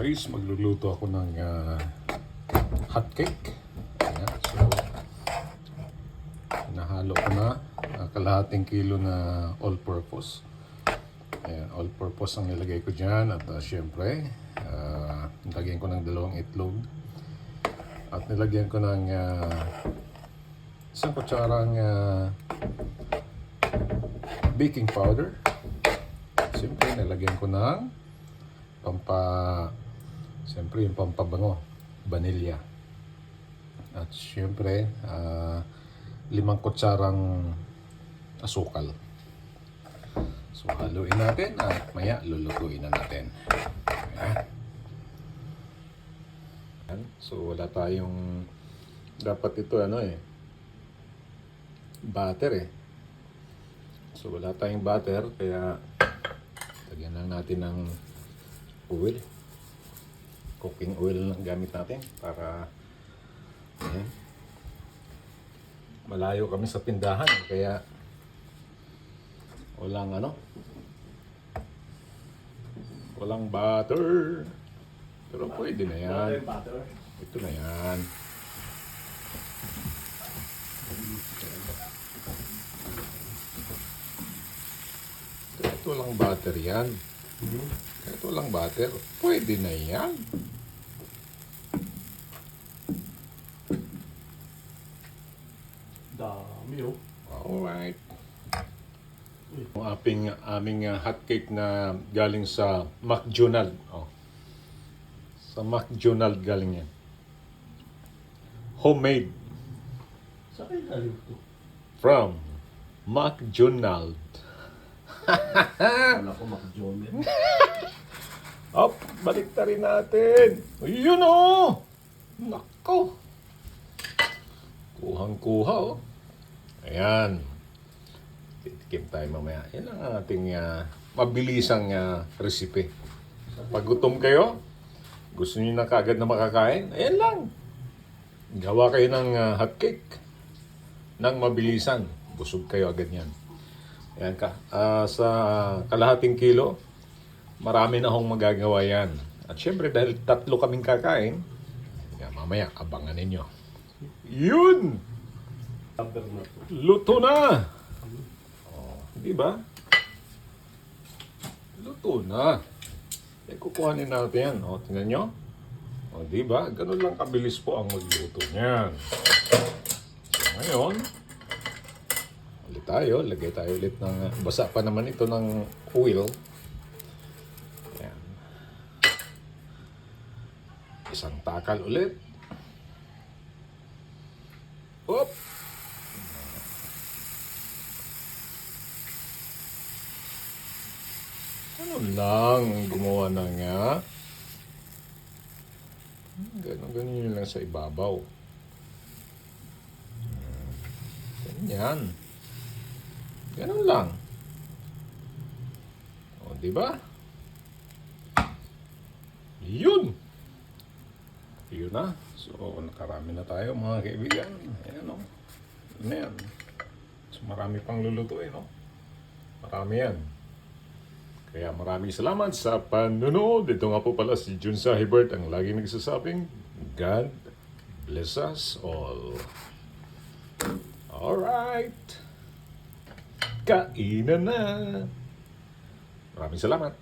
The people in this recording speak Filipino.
Guys, magluluto ako ng hot cake. Ayan, so nahalo ko na kalahating kilo na all-purpose. Ayan, all-purpose ang nilagay ko dyan. At syempre, nilagyan ko ng 2 itlog. At nilagyan ko ng isang kutsarang baking powder. Siyempre, nilagyan ko ng siyempre yung pampabango, vanilya. At siyempre, 5 kutsarang asukal. So, haluin natin at maya lulutuin na natin. Ayan. So, wala tayong dapat ito butter So, wala tayong butter kaya lagyan lang natin ng oil. Cooking oil lang gamit natin para malayo kami sa tindahan kaya walang butter, pero pwede na yan. Ito na yan. Ito lang butter yan. Ito lang butter, pwede na yan. Dami Alright. Aming hot cake na galing sa McDonald. Sa McDonald galing yan. Homemade. Saan kayo galing ito? From McDonald. Wala ko McDonald. Balik na rin natin. Ayun Nako. Kuhang-kuha Ayan. Titikim tayo mamaya. Yan ang ating mabilisang recipe. Pag gutom kayo, gusto niyo na kagad na makakain, ayan lang. Gawa kayo ng hot cake. Nang mabilisan. Busog kayo agad yan. Ayan ka. Sa kalahating kilo, marami na akong magagawa yan. At syempre dahil 3 kaming kakain, mamaya abangan ninyo. Yun! Luto na! Di ba? Luto na. Kukuhanin natin yan. Tingnan nyo. Di ba? Ganun lang kabilis po ang magluto niyan. So, ngayon, lagay tayo ulit ng, basa pa naman ito ng oil. Ayan. Isang takal ulit. Hop! Ano lang, gumawa ng ganun yun lang sa ibabaw. Ganyan. Ganun lang. Di ba? Yun! Yun na. So, nakarami na tayo mga kaibigan. Ayan Ayan. So, marami pang lulutuin Marami yan. Kaya maraming salamat sa panonood. Ito nga po pala si Junsa Hebert ang laging nagsasabing, God bless us all. Alright. Kainan na. Maraming salamat.